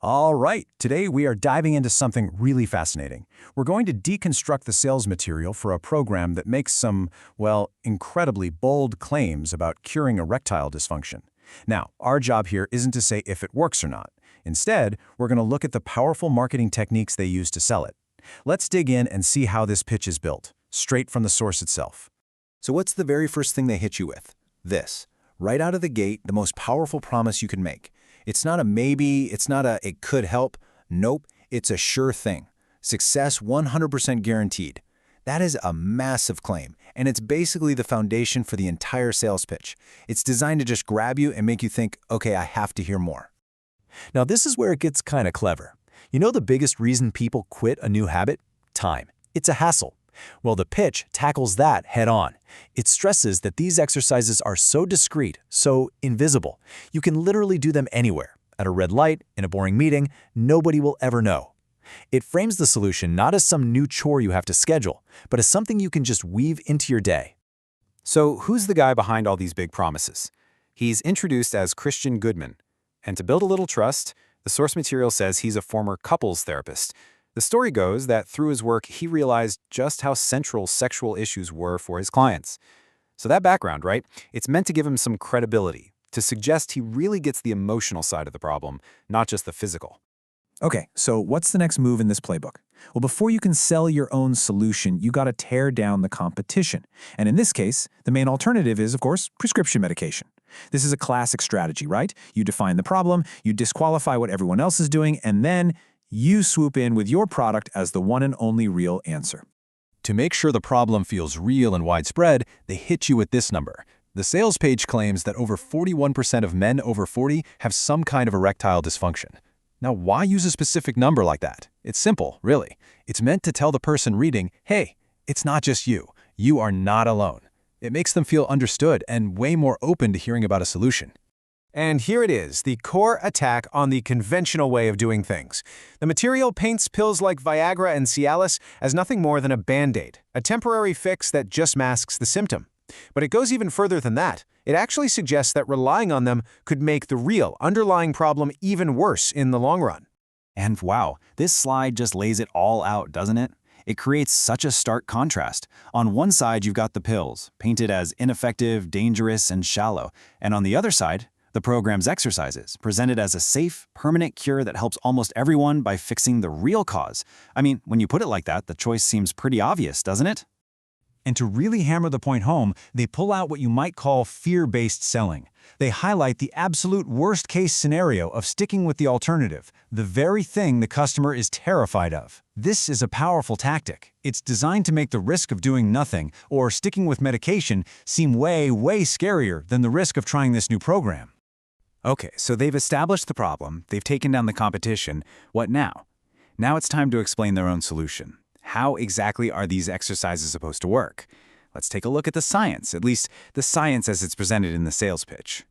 All right, today we are diving into something really fascinating. We're going to deconstruct the sales material for a program that makes some, well, incredibly bold claims about curing erectile dysfunction. Now, our job here isn't to say if it works or not. Instead, we're going to look at the powerful marketing techniques they use to sell it. Let's dig in and see how this pitch is built, straight from the source itself. So what's the very first thing they hit you with? This. Right out of the gate, the most powerful promise you can make. It's not a maybe, it's not a it could help. Nope, it's a sure thing. Success 100% guaranteed. That is a massive claim, and it's basically the foundation for the entire sales pitch. It's designed to just grab you and make you think, okay, I have to hear more. Now, this is where it gets kind of clever. You know the biggest reason people quit a new habit? Time. It's a hassle. Well, the pitch tackles that head-on. It stresses that these exercises are so discreet, so invisible. You can literally do them anywhere. At a red light, in a boring meeting, nobody will ever know. It frames the solution not as some new chore you have to schedule, but as something you can just weave into your day. So who's the guy behind all these big promises? He's introduced as Christian Goodman. And to build a little trust, the source material says he's a former couples therapist. The story goes that through his work, he realized just how central sexual issues were for his clients. So that background, right? It's meant to give him some credibility, to suggest he really gets the emotional side of the problem, not just the physical. Okay, so what's the next move in this playbook? Well, before you can sell your own solution, you got to tear down the competition. And in this case, the main alternative is, of course, prescription medication. This is a classic strategy, right? You define the problem, you disqualify what everyone else is doing, and then you swoop in with your product as the one and only real answer. To make sure the problem feels real and widespread, they hit you with this number. The sales page claims that over 41% of men over 40 have some kind of erectile dysfunction. Now, why use a specific number like that? It's simple, really. It's meant to tell the person reading, hey, it's not just you. You are not alone. It makes them feel understood and way more open to hearing about a solution. And here it is, the core attack on the conventional way of doing things. The material paints pills like Viagra and Cialis as nothing more than a Band-Aid, a temporary fix that just masks the symptom. But it goes even further than that. It actually suggests that relying on them could make the real, underlying problem even worse in the long run. And wow, this slide just lays it all out, doesn't it? It creates such a stark contrast. On one side, you've got the pills, painted as ineffective, dangerous, and shallow. And on the other side, the program's exercises, presented as a safe, permanent cure that helps almost everyone by fixing the real cause. I mean, when you put it like that, the choice seems pretty obvious, doesn't it? And to really hammer the point home, they pull out what you might call fear-based selling. They highlight the absolute worst-case scenario of sticking with the alternative, the very thing the customer is terrified of. This is a powerful tactic. It's designed to make the risk of doing nothing or sticking with medication seem way, way scarier than the risk of trying this new program. Okay, so they've established the problem, they've taken down the competition. What now? Now it's time to explain their own solution. How exactly are these exercises supposed to work? Let's take a look at the science, at least the science as it's presented in the sales pitch.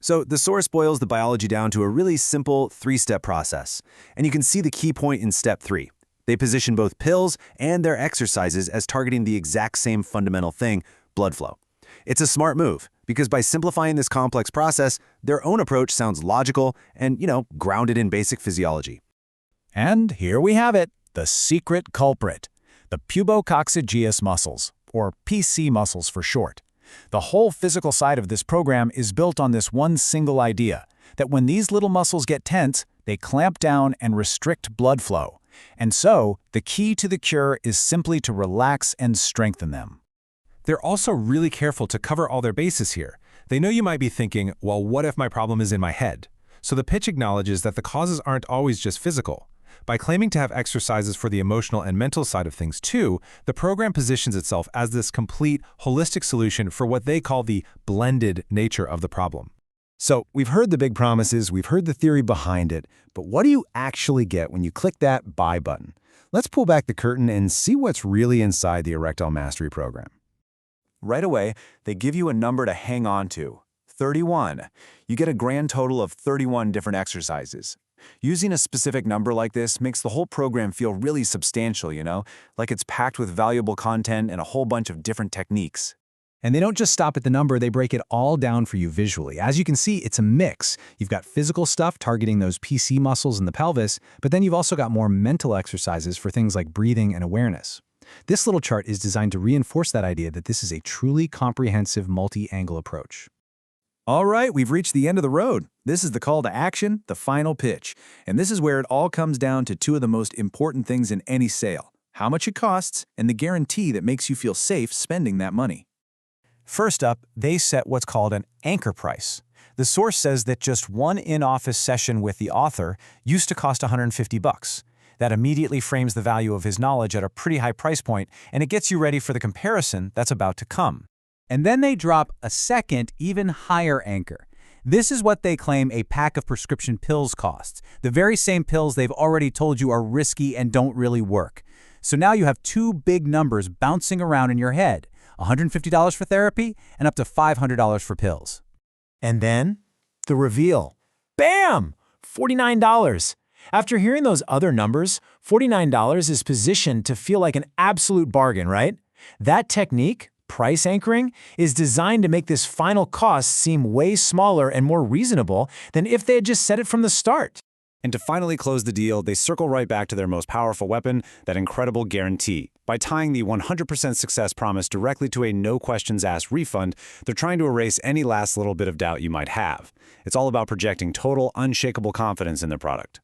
So the source boils the biology down to a really simple three-step process. And you can see the key point in step 3. They position both pills and their exercises as targeting the exact same fundamental thing, blood flow. It's a smart move, because by simplifying this complex process, their own approach sounds logical and, grounded in basic physiology. And here we have it, the secret culprit, the pubococcygeus muscles, or PC muscles for short. The whole physical side of this program is built on this one single idea, that when these little muscles get tense, they clamp down and restrict blood flow. And so, the key to the cure is simply to relax and strengthen them. They're also really careful to cover all their bases here. They know you might be thinking, well, what if my problem is in my head? So the pitch acknowledges that the causes aren't always just physical. By claiming to have exercises for the emotional and mental side of things too, the program positions itself as this complete, holistic solution for what they call the blended nature of the problem. So we've heard the big promises, we've heard the theory behind it, but what do you actually get when you click that buy button? Let's pull back the curtain and see what's really inside the Erectile Mastery Program. Right away, they give you a number to hang on to, 31. You get a grand total of 31 different exercises. Using a specific number like this makes the whole program feel really substantial, like it's packed with valuable content and a whole bunch of different techniques. And they don't just stop at the number, they break it all down for you visually. As you can see, it's a mix. You've got physical stuff targeting those PC muscles in the pelvis, but then you've also got more mental exercises for things like breathing and awareness. This little chart is designed to reinforce that idea that this is a truly comprehensive multi-angle approach. All right, we've reached the end of the road. This is the call to action, the final pitch. And this is where it all comes down to two of the most important things in any sale: how much it costs and the guarantee that makes you feel safe spending that money. First up, they set what's called an anchor price. The source says that just one in-office session with the author used to cost $150. That immediately frames the value of his knowledge at a pretty high price point, and it gets you ready for the comparison that's about to come. And then they drop a second, even higher anchor. This is what they claim a pack of prescription pills costs, the very same pills they've already told you are risky and don't really work. So now you have two big numbers bouncing around in your head: $150 for therapy and up to $500 for pills. And then, the reveal. Bam! $49. After hearing those other numbers, $49 is positioned to feel like an absolute bargain, right? That technique, price anchoring, is designed to make this final cost seem way smaller and more reasonable than if they had just set it from the start. And to finally close the deal, they circle right back to their most powerful weapon, that incredible guarantee. By tying the 100% success promise directly to a no-questions-asked refund, they're trying to erase any last little bit of doubt you might have. It's all about projecting total, unshakable confidence in their product.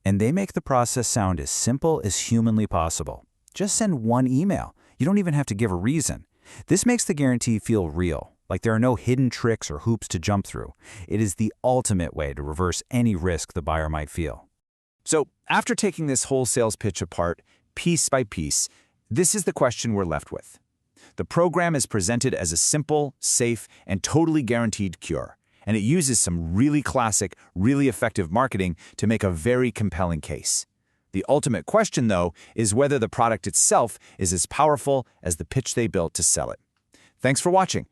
And they make the process sound as simple as humanly possible. Just send one email. You don't even have to give a reason. This makes the guarantee feel real, like there are no hidden tricks or hoops to jump through. It is the ultimate way to reverse any risk the buyer might feel. So, after taking this whole sales pitch apart, piece by piece, this is the question we're left with. The program is presented as a simple, safe, and totally guaranteed cure, and it uses some really classic, really effective marketing to make a very compelling case. The ultimate question, though, is whether the product itself is as powerful as the pitch they built to sell it. Thanks for watching.